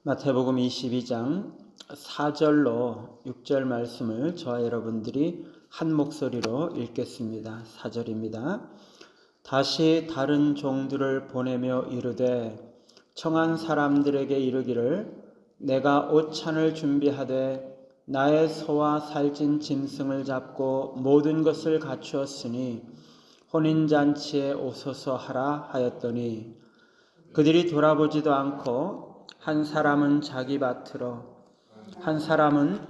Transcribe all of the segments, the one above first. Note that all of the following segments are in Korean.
마태복음 22장 4절로 6절 말씀을 저와 여러분들이 한 목소리로 읽겠습니다. 4절입니다. 다시 다른 종들을 보내며 이르되 청한 사람들에게 이르기를 내가 오찬을 준비하되 나의 소와 살찐 짐승을 잡고 모든 것을 갖추었으니 혼인잔치에 오소서 하라 하였더니 그들이 돌아보지도 않고 한 사람은 자기 밭으로 한 사람은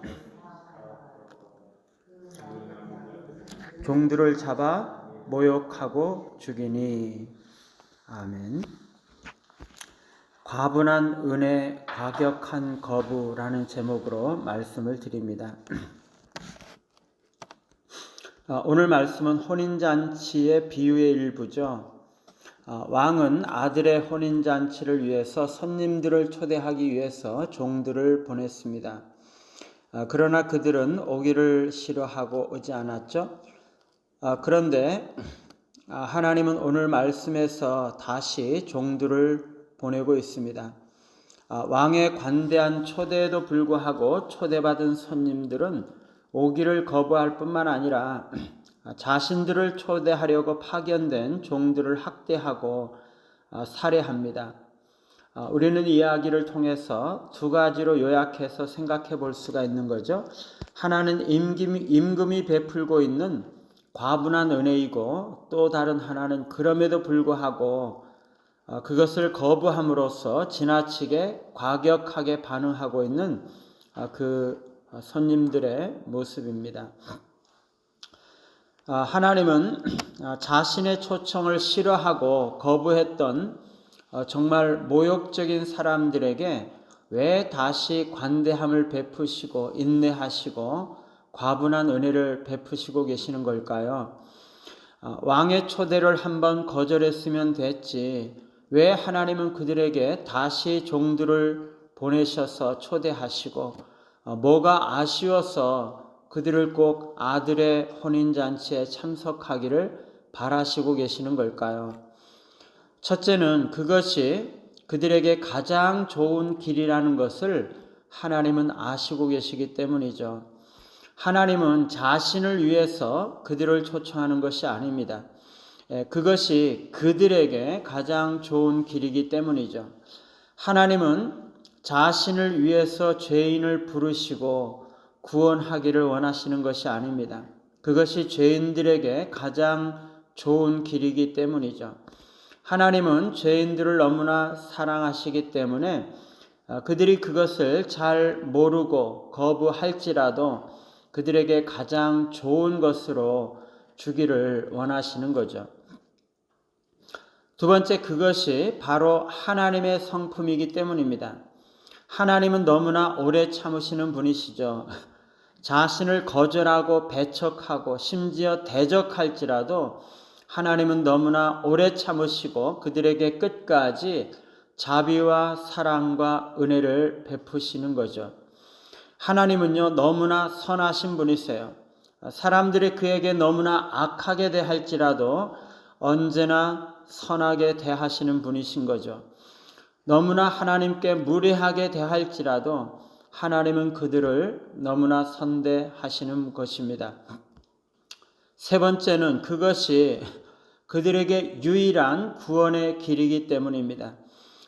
종들을 잡아 모욕하고 죽이니. 아멘. 과분한 은혜, 과격한 거부라는 제목으로 말씀을 드립니다. 오늘 말씀은 혼인잔치의 비유의 일부죠. 왕은 아들의 혼인잔치를 위해서 손님들을 초대하기 위해서 종들을 보냈습니다. 그러나 그들은 오기를 싫어하고 오지 않았죠. 그런데 하나님은 오늘 말씀에서 다시 종들을 보내고 있습니다. 왕의 관대한 초대에도 불구하고 초대받은 손님들은 오기를 거부할 뿐만 아니라 자신들을 초대하려고 파견된 종들을 학대하고 살해합니다. 우리는 이 이야기를 통해서 두 가지로 요약해서 생각해 볼 수가 있는 거죠. 하나는 임금이 베풀고 있는 과분한 은혜이고, 또 다른 하나는 그럼에도 불구하고 그것을 거부함으로써 지나치게 과격하게 반응하고 있는 그 손님들의 모습입니다. 하나님은 자신의 초청을 싫어하고 거부했던 정말 모욕적인 사람들에게 왜 다시 관대함을 베푸시고 인내하시고 과분한 은혜를 베푸시고 계시는 걸까요? 왕의 초대를 한번 거절했으면 됐지, 왜 하나님은 그들에게 다시 종들을 보내셔서 초대하시고 뭐가 아쉬워서 그들을 꼭 아들의 혼인잔치에 참석하기를 바라시고 계시는 걸까요? 첫째는 그것이 그들에게 가장 좋은 길이라는 것을 하나님은 아시고 계시기 때문이죠. 하나님은 자신을 위해서 그들을 초청하는 것이 아닙니다. 그것이 그들에게 가장 좋은 길이기 때문이죠. 하나님은 자신을 위해서 죄인을 부르시고 구원하기를 원하시는 것이 아닙니다. 그것이 죄인들에게 가장 좋은 길이기 때문이죠. 하나님은 죄인들을 너무나 사랑하시기 때문에 그들이 그것을 잘 모르고 거부할지라도 그들에게 가장 좋은 것으로 주기를 원하시는 거죠. 두 번째, 그것이 바로 하나님의 성품이기 때문입니다. 하나님은 너무나 오래 참으시는 분이시죠. 자신을 거절하고 배척하고 심지어 대적할지라도 하나님은 너무나 오래 참으시고 그들에게 끝까지 자비와 사랑과 은혜를 베푸시는 거죠. 하나님은요, 너무나 선하신 분이세요. 사람들이 그에게 너무나 악하게 대할지라도 언제나 선하게 대하시는 분이신 거죠. 너무나 하나님께 무례하게 대할지라도 하나님은 그들을 너무나 선대하시는 것입니다. 세 번째는 그것이 그들에게 유일한 구원의 길이기 때문입니다.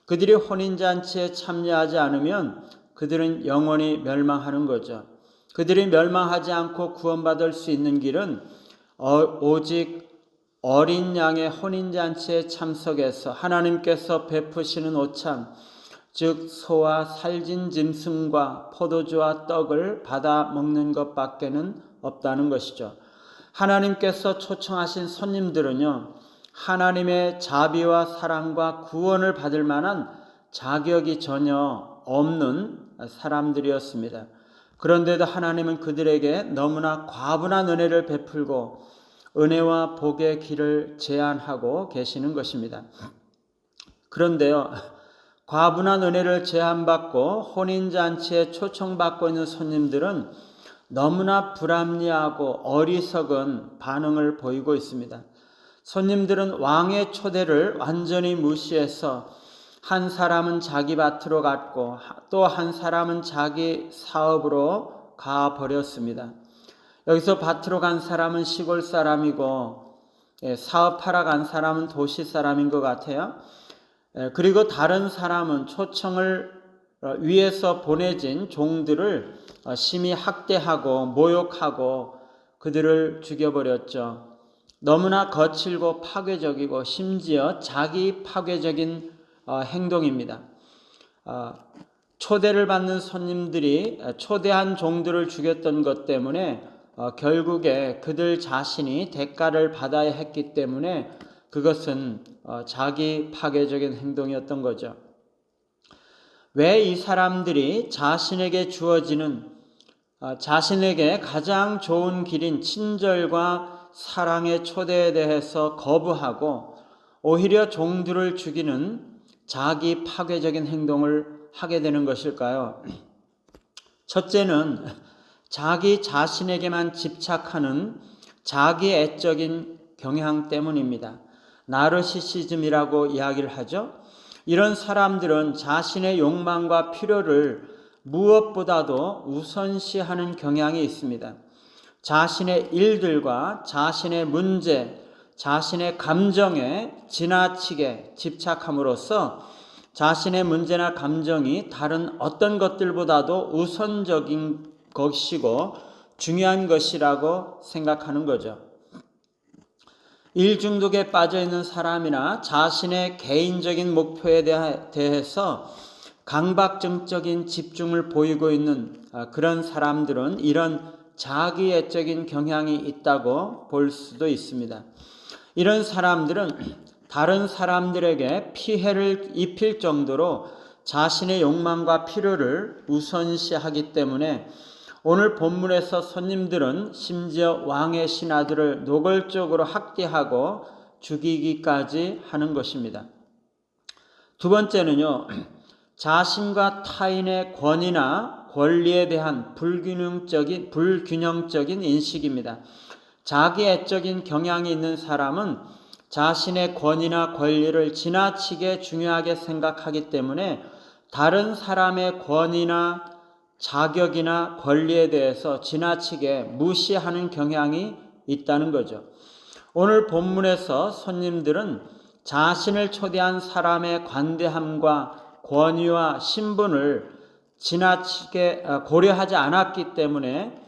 그들이 혼인잔치에 참여하지 않으면 그들은 영원히 멸망하는 거죠. 그들이 멸망하지 않고 구원받을 수 있는 길은 오직 어린 양의 혼인잔치에 참석해서 하나님께서 베푸시는 오찬, 즉 소와 살진 짐승과 포도주와 떡을 받아 먹는 것밖에는 없다는 것이죠. 하나님께서 초청하신 손님들은요, 하나님의 자비와 사랑과 구원을 받을 만한 자격이 전혀 없는 사람들이었습니다. 그런데도 하나님은 그들에게 너무나 과분한 은혜를 베풀고 은혜와 복의 길을 제한하고 계시는 것입니다. 그런데요, 과분한 은혜를 제한받고 혼인잔치에 초청받고 있는 손님들은 너무나 불합리하고 어리석은 반응을 보이고 있습니다. 손님들은 왕의 초대를 완전히 무시해서 한 사람은 자기 밭으로 갔고 또 한 사람은 자기 사업으로 가버렸습니다. 여기서 밭으로 간 사람은 시골 사람이고 사업하러 간 사람은 도시 사람인 것 같아요. 그리고 다른 사람은 초청을 위해서 보내진 종들을 심히 학대하고 모욕하고 그들을 죽여버렸죠. 너무나 거칠고 파괴적이고 심지어 자기 파괴적인 행동입니다. 초대를 받는 손님들이 초대한 종들을 죽였던 것 때문에 결국에 그들 자신이 대가를 받아야 했기 때문에 그것은 자기 파괴적인 행동이었던 거죠. 왜 이 사람들이 자신에게 주어지는 자신에게 가장 좋은 길인 친절과 사랑의 초대에 대해서 거부하고 오히려 종들을 죽이는 자기 파괴적인 행동을 하게 되는 것일까요? 첫째는 자기 자신에게만 집착하는 자기 애적인 경향 때문입니다. 나르시시즘이라고 이야기를 하죠. 이런 사람들은 자신의 욕망과 필요를 무엇보다도 우선시하는 경향이 있습니다. 자신의 일들과 자신의 문제, 자신의 감정에 지나치게 집착함으로써 자신의 문제나 감정이 다른 어떤 것들보다도 우선적인 것이고 중요한 것이라고 생각하는 거죠. 일 중독에 빠져 있는 사람이나 자신의 개인적인 목표에 대해서 강박증적인 집중을 보이고 있는 그런 사람들은 이런 자기애적인 경향이 있다고 볼 수도 있습니다. 이런 사람들은 다른 사람들에게 피해를 입힐 정도로 자신의 욕망과 필요를 우선시하기 때문에 오늘 본문에서 손님들은 심지어 왕의 신하들을 노골적으로 학대하고 죽이기까지 하는 것입니다. 두 번째는요, 자신과 타인의 권위나 권리에 대한 불균형적인 인식입니다. 자기 애적인 경향이 있는 사람은 자신의 권위나 권리를 지나치게 중요하게 생각하기 때문에 다른 사람의 권위나 자격이나 권리에 대해서 지나치게 무시하는 경향이 있다는 거죠. 오늘 본문에서 손님들은 자신을 초대한 사람의 관대함과 권위와 신분을 지나치게 고려하지 않았기 때문에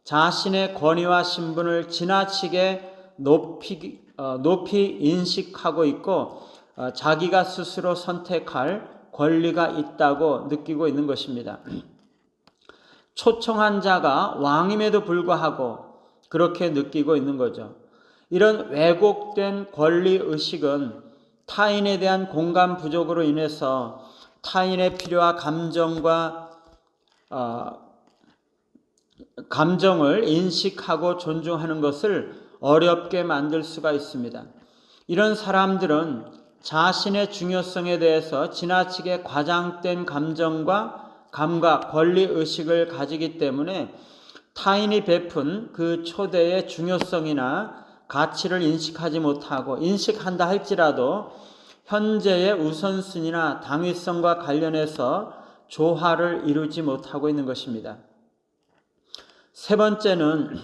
자신의 권위와 신분을 지나치게 높이 인식하고 있고 자기가 스스로 선택할 권리가 있다고 느끼고 있는 것입니다. 초청한 자가 왕임에도 불구하고 그렇게 느끼고 있는 거죠. 이런 왜곡된 권리의식은 타인에 대한 공감 부족으로 인해서 타인의 필요와 감정을 인식하고 존중하는 것을 어렵게 만들 수가 있습니다. 이런 사람들은 자신의 중요성에 대해서 지나치게 과장된 감정과 감각, 권리의식을 가지기 때문에 타인이 베푼 그 초대의 중요성이나 가치를 인식하지 못하고 인식한다 할지라도 현재의 우선순위나 당위성과 관련해서 조화를 이루지 못하고 있는 것입니다. 세 번째는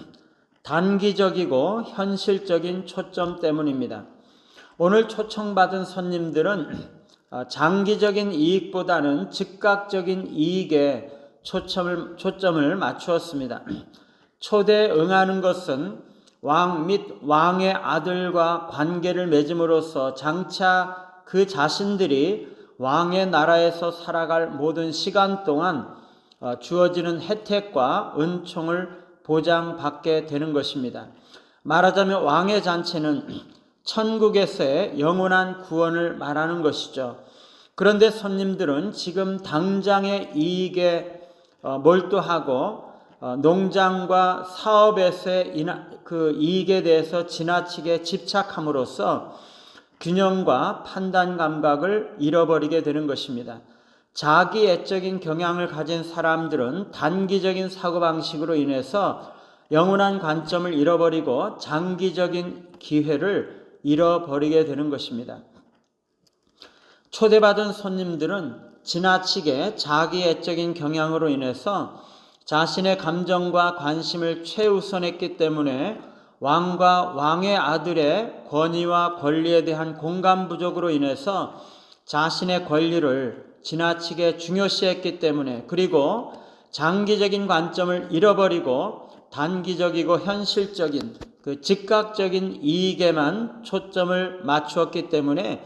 단기적이고 현실적인 초점 때문입니다. 오늘 초청받은 손님들은 장기적인 이익보다는 즉각적인 이익에 초점을 맞추었습니다. 초대에 응하는 것은 왕 및 왕의 아들과 관계를 맺음으로써 장차 그 자신들이 왕의 나라에서 살아갈 모든 시간 동안 주어지는 혜택과 은총을 보장받게 되는 것입니다. 말하자면 왕의 잔치는 천국에서의 영원한 구원을 말하는 것이죠. 그런데 손님들은 지금 당장의 이익에 몰두하고 농장과 사업에서의 그 이익에 대해서 지나치게 집착함으로써 균형과 판단 감각을 잃어버리게 되는 것입니다. 자기 애적인 경향을 가진 사람들은 단기적인 사고방식으로 인해서 영원한 관점을 잃어버리고 장기적인 기회를 잃어버리게 되는 것입니다. 초대받은 손님들은 지나치게 자기애적인 경향으로 인해서 자신의 감정과 관심을 최우선했기 때문에 왕과 왕의 아들의 권위와 권리에 대한 공감 부족으로 인해서 자신의 권리를 지나치게 중요시했기 때문에, 그리고 장기적인 관점을 잃어버리고 단기적이고 현실적인 그 즉각적인 이익에만 초점을 맞추었기 때문에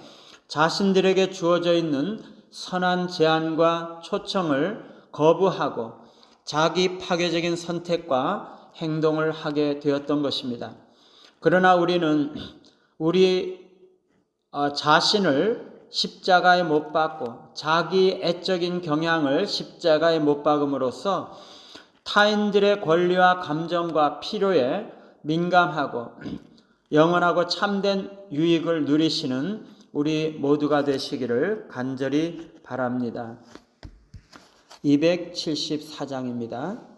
자신들에게 주어져 있는 선한 제안과 초청을 거부하고 자기 파괴적인 선택과 행동을 하게 되었던 것입니다. 그러나 우리는 우리 자신을 십자가에 못 박고 자기 애적인 경향을 십자가에 못 박음으로써 타인들의 권리와 감정과 필요에 민감하고 영원하고 참된 유익을 누리시는 우리 모두가 되시기를 간절히 바랍니다. 274장입니다.